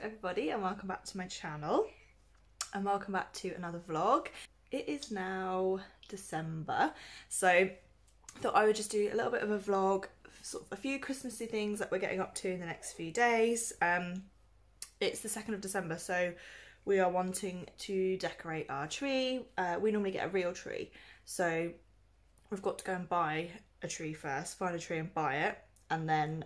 everybody, and welcome back to my channel, and welcome back to another vlog. It is now December, so I thought I would just do a little bit of a vlog, sort of a few Christmassy things that we're getting up to in the next few days. It's the 2nd of December, so we are wanting to decorate our tree. We normally get a real tree, so we've got to go and buy a tree first, find a tree and buy it, and then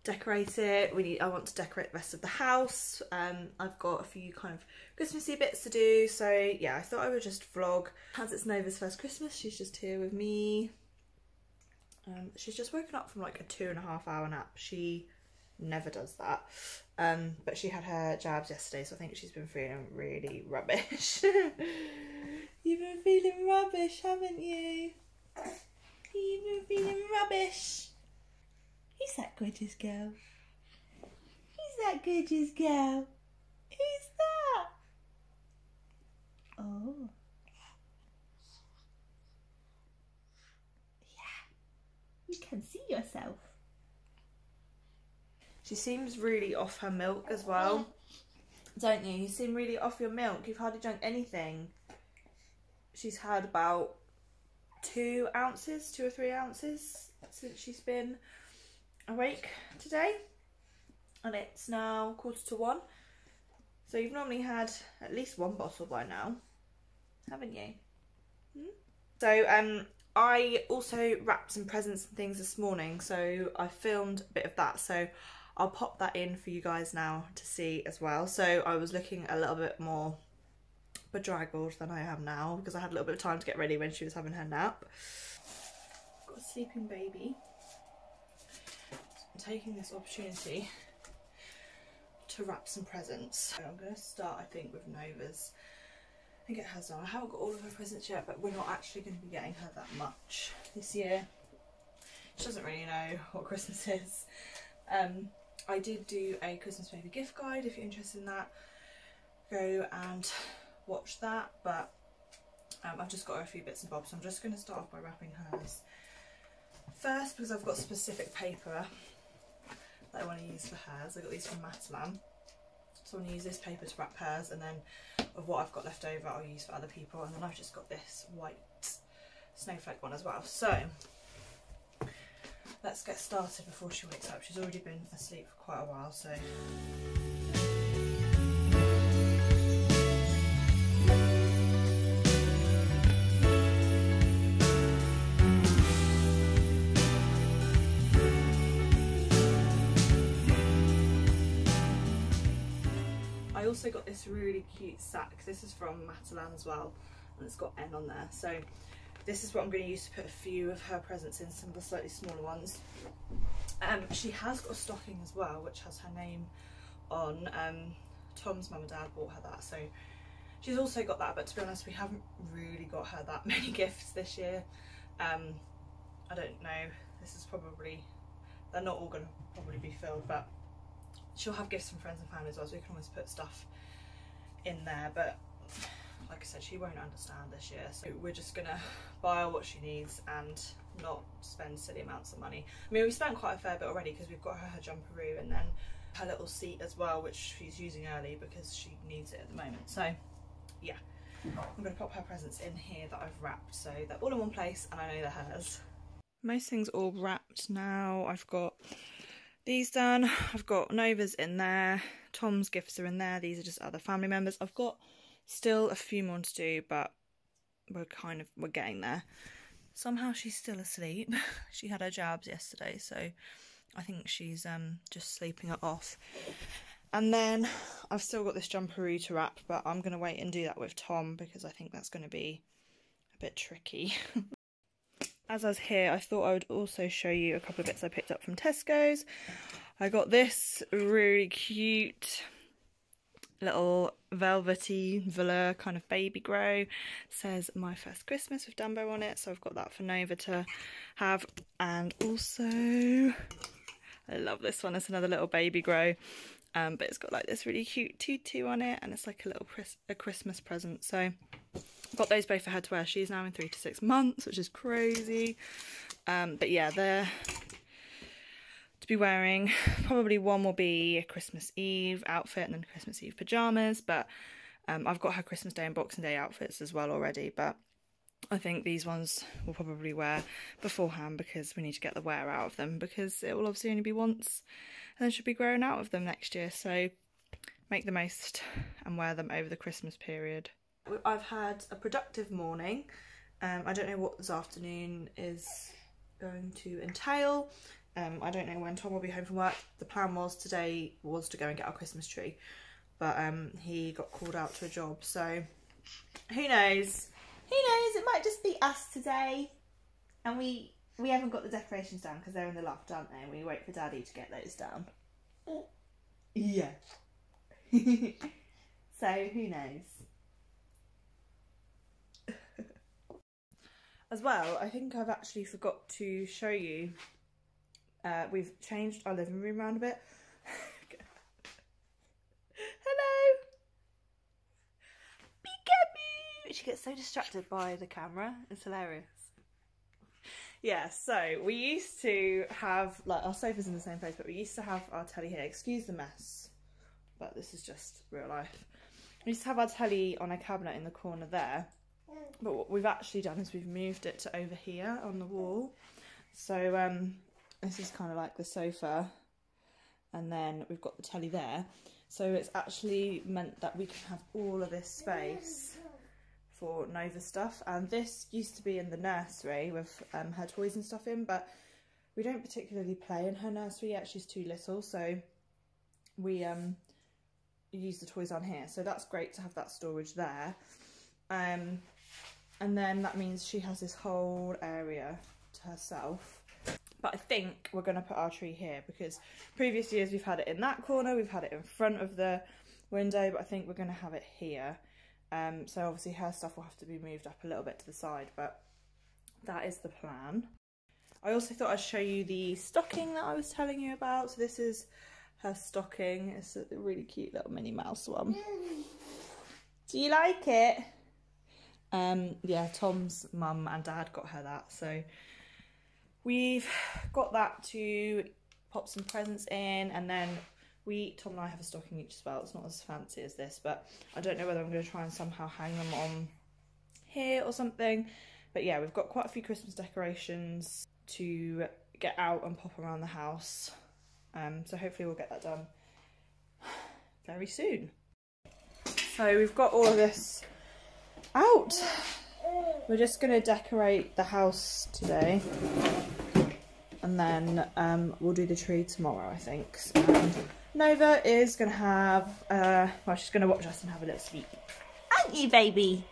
decorate it. I want to decorate the rest of the house. I've got a few kind of Christmassy bits to do, so yeah, I thought I would just vlog. As it's Nova's first Christmas, she's just here with me. She's just woken up from like a 2.5 hour nap. She never does that, but she had her jabs yesterday, so I think she's been feeling really rubbish. You've been feeling rubbish, haven't you? You've been feeling rubbish. Who's that gorgeous girl? Who's that gorgeous girl? Who's that? Oh. Yeah. You can see yourself. She seems really off her milk as well. Don't you? You seem really off your milk. You've hardly drunk anything. She's had about 2 or 3 ounces since she's been awake today, and it's now 1:45, so you've normally had at least 1 bottle by now, haven't you? So I also wrapped some presents and things this morning, so I filmed a bit of that, so I'll pop that in for you guys now to see as well. So I was looking a little bit more bedraggled than I am now because I had a little bit of time to get ready when she was having her nap. Got a sleeping baby. I'm taking this opportunity to wrap some presents. So I'm going to start, I think, with Nova's and get hers on. I haven't got all of her presents yet, but we're not actually going to be getting her that much this year. She doesn't really know what Christmas is. I did do a Christmas baby gift guide. If you're interested in that, go and watch that, but I've just got her a few bits and bobs, so I'm just going to start off by wrapping hers first because I've got specific paper that I want to use for hers. I got these from Novalie, so I'm going to use this paper to wrap hers, and then of what I've got left over I'll use for other people, and then I've just got this white snowflake one as well. So let's get started before she wakes up. She's already been asleep for quite a while, so I also got this really cute sack. This is from Novalie as well, and it's got N on there. So this is what I'm going to use to put a few of her presents in, some of the slightly smaller ones. She has got a stocking as well, which has her name on. Tom's mum and dad bought her that, so she's also got that, but to be honest, we haven't really got her that many gifts this year. I don't know, this is probably, they're not all going to probably be filled, but she'll have gifts from friends and family as well, so we can always put stuff in there, but like I said, she won't understand this year, so we're just gonna buy her what she needs and not spend silly amounts of money. I mean, we spent quite a fair bit already because we've got her jumperoo and then her little seat as well, which she's using early because she needs it at the moment. So yeah, I'm gonna pop her presents in here that I've wrapped, so they're all in one place and I know they're hers. Most things all wrapped now. I've got these done, I've got Nova's in there, Tom's gifts are in there, these are just other family members. I've got still a few more to do, but we're getting there. Somehow she's still asleep. She had her jabs yesterday, so I think she's just sleeping it off. And then I've still got this jumperoo to wrap, but I'm going to wait and do that with Tom because I think that's going to be a bit tricky. As I was here, I thought I would also show you a couple of bits I picked up from Tesco's. I got this really cute little velvety velour kind of baby grow. It says my first Christmas with Dumbo on it, so I've got that for Nova to have. And also I love this one, it's another little baby grow, but it's got like this really cute tutu on it, and it's like a little Christmas present. So I've got those both for her to wear. She's now in 3 to 6 months, which is crazy. But yeah, they're be wearing. Probably one will be a Christmas Eve outfit and then Christmas Eve pyjamas, but I've got her Christmas Day and Boxing Day outfits as well already, but I think these ones we'll probably wear beforehand because we need to get the wear out of them, because it will obviously only be once and then she'll be growing out of them next year, so make the most and wear them over the Christmas period. I've had a productive morning. I don't know what this afternoon is going to entail. I don't know when Tom will be home from work. The plan was today was to go and get our Christmas tree, but he got called out to a job, so who knows? Who knows? It might just be us today, and we haven't got the decorations down because they're in the loft, aren't they? We wait for Daddy to get those down. Yeah. So who knows? As well, I think I've actually forgot to show you. We've changed our living room around a bit. Hello. Peekaboo. She gets so distracted by the camera. It's hilarious. Yeah, so we used to have, like, our sofa's in the same place, but we used to have our telly here. Excuse the mess, but this is just real life. We used to have our telly on a cabinet in the corner there, but what we've actually done is we've moved it to over here on the wall. So this is kind of like the sofa, and then we've got the telly there. So it's actually meant that we can have all of this space for Nova stuff, and this used to be in the nursery with her toys and stuff in, but we don't particularly play in her nursery yet. She's too little, so we use the toys on here, so that's great to have that storage there. And then that means she has this whole area to herself. But I think we're going to put our tree here, because previous years we've had it in that corner, we've had it in front of the window, but I think we're going to have it here. So obviously her stuff will have to be moved up a little bit to the side, but that is the plan. I also thought I'd show you the stocking that I was telling you about. So this is her stocking. It's a really cute little Minnie Mouse one. Do you like it? Yeah, Tom's mum and dad got her that, so we've got that to pop some presents in, and then Tom and I have a stocking each as well. It's not as fancy as this, but I don't know whether I'm going to try and somehow hang them on here or something. But yeah, we've got quite a few Christmas decorations to get out and pop around the house. So hopefully we'll get that done very soon. So we've got all of this out. We're just going to decorate the house today, and then we'll do the tree tomorrow, I think. Nova is going to have, well, she's going to watch us and have a little sleep. Aren't you, baby?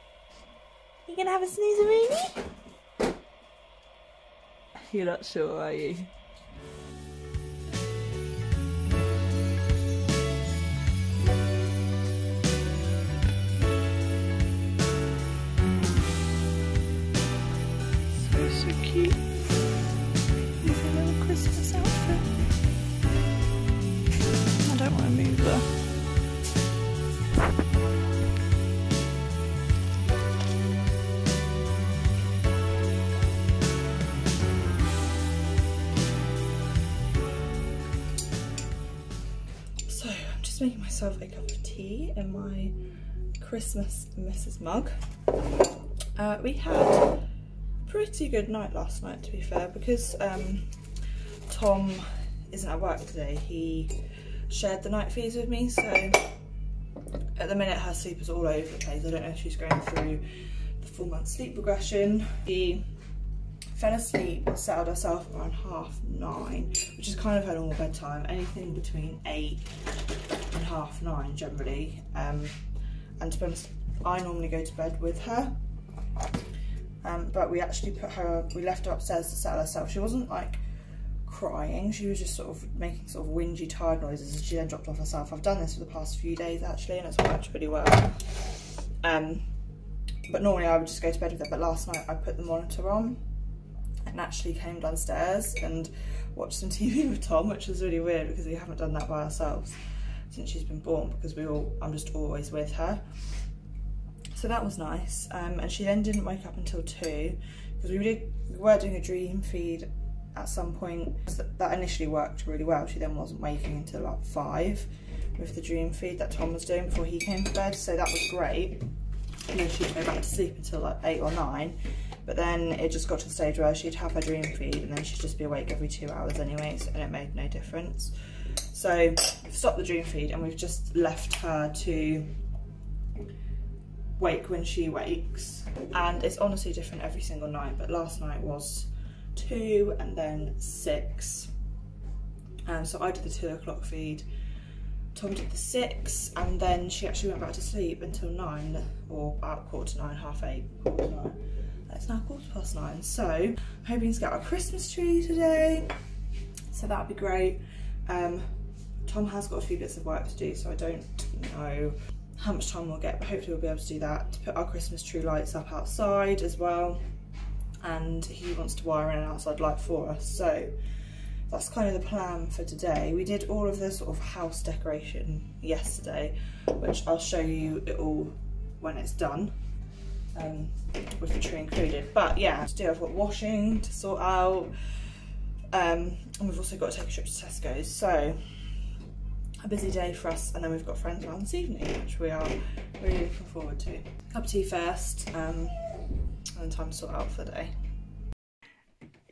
You going to have a snooze-a-rooney? You're not sure, are you? So cute. With a little Christmas outfit. I don't want to move her. So I'm just making myself a cup of tea in my Christmas Mrs. mug. We had pretty good night last night, to be fair, because Tom isn't at work today. He shared the night feeds with me, so at the minute her sleep is all over the place. I don't know if she's going through the 4-month sleep regression. She fell asleep and settled herself around 9:30, which is kind of her normal bedtime, anything between 8 and 9:30 generally. And to be honest, I normally go to bed with her. But we actually we left her upstairs to settle herself. She wasn't like crying, she was just sort of making sort of whingy, tired noises, and she then dropped off herself. I've done this for the past few days actually, and it's worked pretty well. But normally I would just go to bed with her, but last night I put the monitor on and actually came downstairs and watched some TV with Tom, which was really weird because we haven't done that by ourselves since she's been born, because I'm just always with her. So that was nice, and she then didn't wake up until 2, because we were doing a dream feed at some point. That initially worked really well. She then wasn't waking until like 5 with the dream feed that Tom was doing before he came to bed, so that was great. And then she'd go back to sleep until like 8 or 9. But then it just got to the stage where she'd have her dream feed and then she'd just be awake every 2 hours anyways, and it made no difference. So we've stopped the dream feed and we've just left her to wake when she wakes. And it's honestly different every single night, but last night was 2 and then 6. So I did the 2 o'clock feed, Tom did the 6, and then she actually went back to sleep until 9, or about 9:15, half 8, 9:15. It's now 9:15. So I'm hoping to get our Christmas tree today, so that'd be great. Tom has got a few bits of work to do, so I don't know how much time we'll get, but hopefully we'll be able to do that, to put our Christmas tree lights up outside as well. And he wants to wire in an outside light for us, so that's kind of the plan for today. We did all of the sort of house decoration yesterday, which I'll show you it all when it's done, with the tree included. But yeah, today I've got washing to sort out, and we've also got to take a trip to Tesco's, so a busy day for us. And then we've got friends around this evening, which we are really looking forward to. Cup of tea first, and then time to sort out for the day.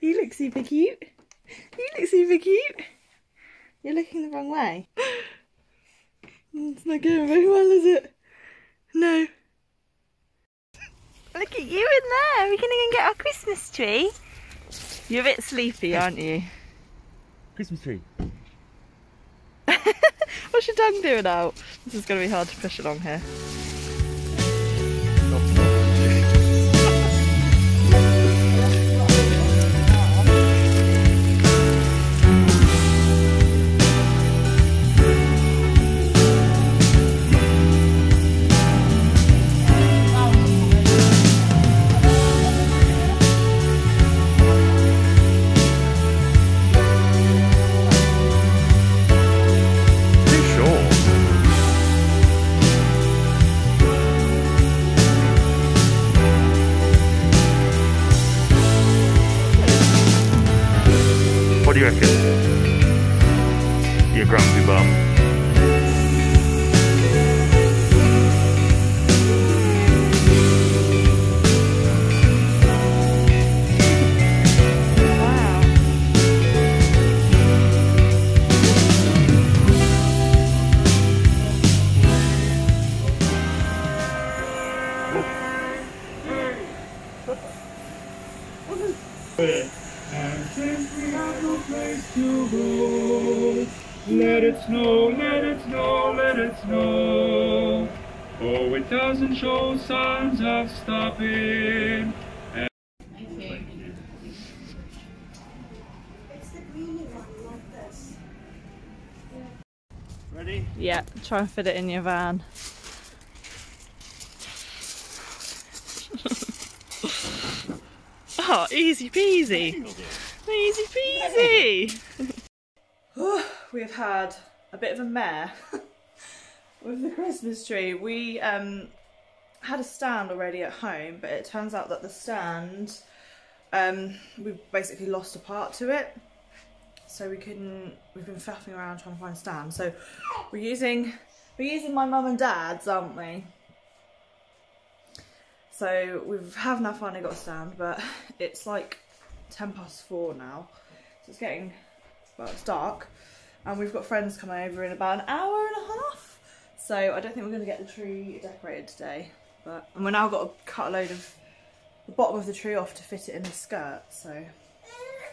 You look super cute. You look super cute. You're looking the wrong way. It's not going very well, is it? No. Look at you in there. We're going to go and get our Christmas tree. You're a bit sleepy, aren't you? Christmas tree. What's your tongue doing out? This is going to be hard to push along here. What do you reckon? You grumpy bum. Let it snow, let it snow, let it snow. Oh, it doesn't show signs of stopping. Thank you. It's the greeny one, like this. Ready? Yeah, try and fit it in your van. Oh, easy peasy. Easy peasy. We have had a bit of a mare with the Christmas tree. We had a stand already at home, but it turns out that the stand, we've basically lost a part to it. So we've been faffing around trying to find a stand. So we're using my mum and dad's, aren't we? So we have now finally got a stand, but it's like 4:10 now. So it's getting, well, it's dark. And we've got friends coming over in about an hour and a half. So I don't think we're going to get the tree decorated today. And we've now got to cut a load of the bottom of the tree off to fit it in the skirt. So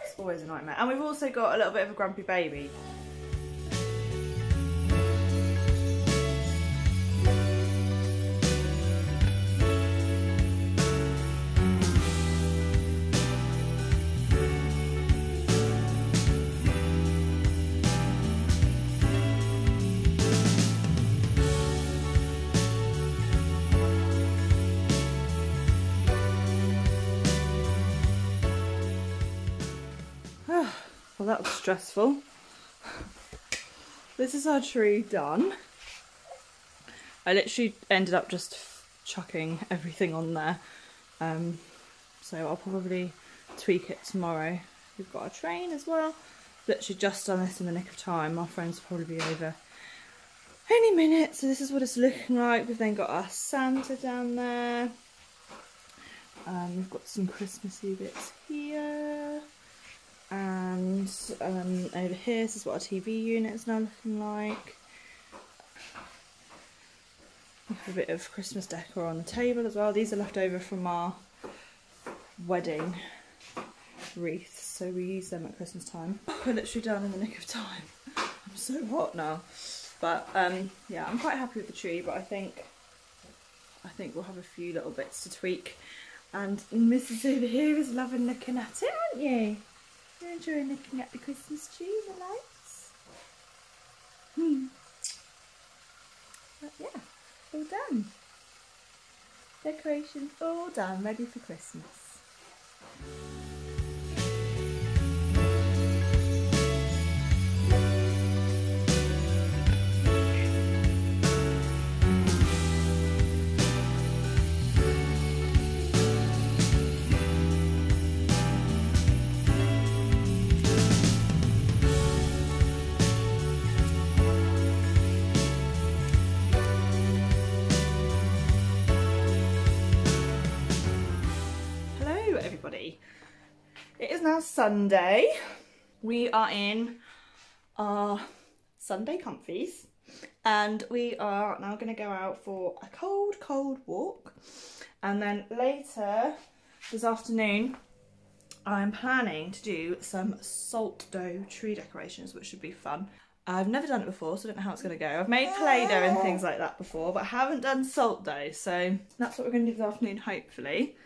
it's always a nightmare. And we've also got a little bit of a grumpy baby. Well, that was stressful. This is our tree done. I literally ended up just chucking everything on there. So I'll probably tweak it tomorrow we've got our train as well. Literally just done this in the nick of time. Our friends will probably be over any minute. So this is what it's looking like. We've then got our Santa down there. We've got some Christmassy bits here. And over here, this is what our TV unit is now looking like. We have a bit of Christmas decor on the table as well. These are left over from our wedding wreaths, so we use them at Christmas time. We're literally done in the nick of time. I'm so hot now. But yeah, I'm quite happy with the tree, but I think we'll have a few little bits to tweak. And Mrs. over here is loving looking at it, aren't you? You're enjoying looking at the Christmas tree and the lights? But yeah, all done. Decorations all done, ready for Christmas. It is now Sunday. We are in our Sunday comfies and we are now going to go out for a cold walk, and then later this afternoon I'm planning to do some salt dough tree decorations, which should be fun. I've never done it before, so I don't know how it's going to go. I've made Play-Doh and things like that before, but I haven't done salt dough, so that's what we're going to do this afternoon, hopefully.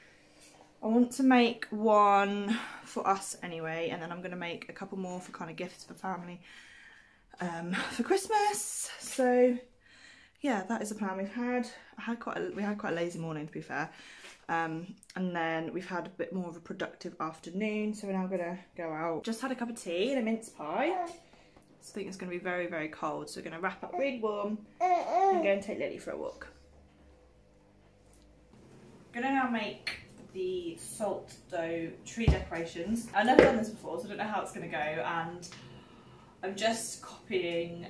I want to make one for us anyway, and then I'm going to make a couple more for kind of gifts for family for Christmas. So yeah, that is the plan. We had quite a lazy morning, to be fair, and then we've had a bit more of a productive afternoon. So we're now going to go out. Just had a cup of tea and a mince pie. So I think it's going to be very, very cold. So we're going to wrap up really warm and go and take Lily for a walk. I'm going to now make the salt dough tree decorations. I've never done this before, so I don't know how it's going to go, and I'm just copying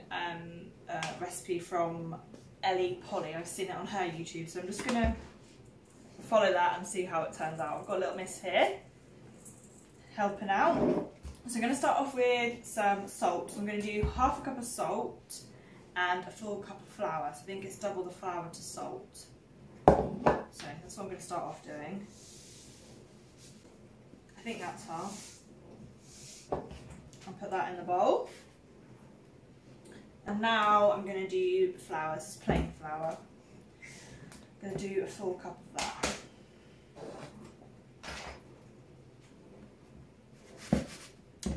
a recipe from Ellie Polly. I've seen it on her YouTube, so I'm just going to follow that and see how it turns out. I've got a little miss here helping out. So I'm going to start off with some salt. So I'm going to do half a cup of salt and a full cup of flour. So I think it's double the flour to salt. So that's what I'm going to start off doing. I think that's half. I'll put that in the bowl. And now I'm going to do flour. This is plain flour. I'm going to do a full cup of that.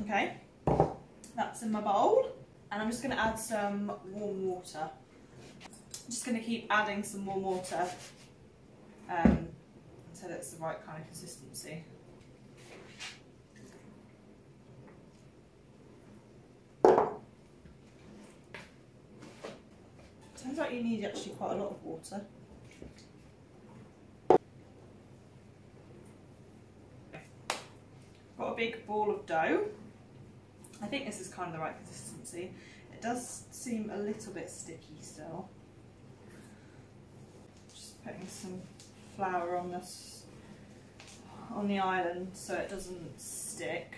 Okay, that's in my bowl. And I'm just going to add some warm water. I'm just going to keep adding some warm water until it's the right kind of consistency. Turns out you need actually quite a lot of water. Got a big ball of dough. I think this is kind of the right consistency. It does seem a little bit sticky still. Just putting some flour on this, on the island, so it doesn't stick.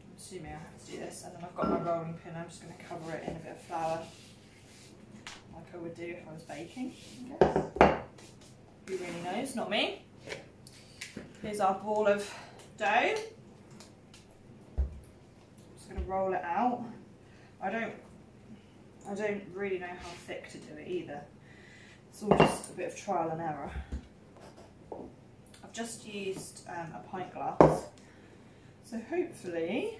I'm assuming I have to do this, and then I've got my rolling pin. I'm just going to cover it in a bit of flour, like I would do if I was baking, I guess. Who really knows? Not me. Here's our ball of dough. Just going to roll it out. I don't really know how thick to do it either. It's all just a bit of trial and error. I've just used a pint glass, so hopefully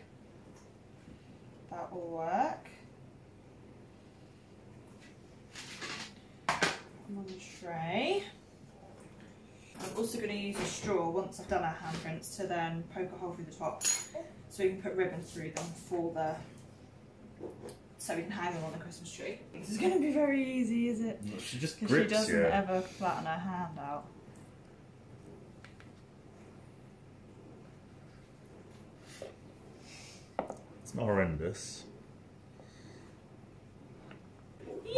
that will work. I'm on the tray. I'm also going to use a straw once I've done our handprints to then poke a hole through the top so we can put ribbon through them for so we can hang them on the Christmas tree. This is going to be very easy, is it? Well, she just grips, grips, she doesn't ever flatten her hand out. not horrendous. Yay!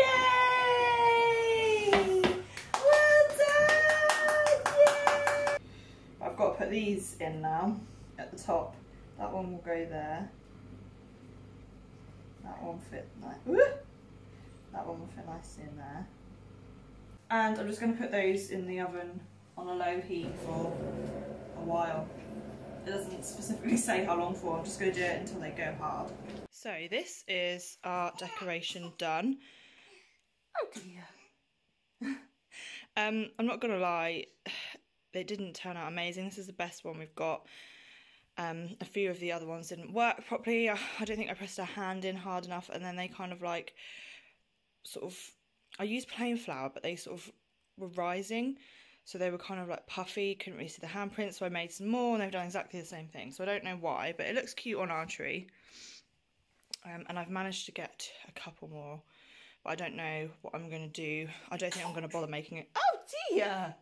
Well done! Yay! I've got to put these in now at the top. That one will go there. That one fit nice. That one will fit nicely in there. And I'm just going to put those in the oven on a low heat for a while. It doesn't specifically say how long for, I'm just going to do it until they go hard. So this is our decoration done. Oh dear. I'm not going to lie, they didn't turn out amazing. This is the best one we've got. A few of the other ones didn't work properly. I don't think I pressed a hand in hard enough, and then they kind of like, I used plain flour, but they sort of were rising. So they were kind of like puffy, couldn't really see the handprints, so I made some more and they've done exactly the same thing. So I don't know why, but it looks cute on our tree. And I've managed to get a couple more, but I don't know what I'm going to do. I don't think I'm going to bother making it. Oh dear!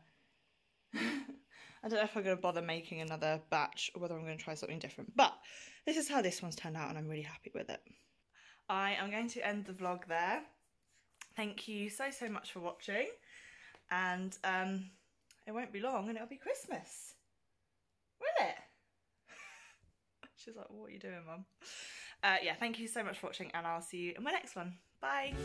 I don't know if I'm going to bother making another batch or whether I'm going to try something different. But this is how this one's turned out and I'm really happy with it. I am going to end the vlog there. Thank you so much for watching. And it won't be long and it'll be Christmas. Will it? She's like, what are you doing, Mum? Yeah, thank you so much for watching and I'll see you in my next one. Bye.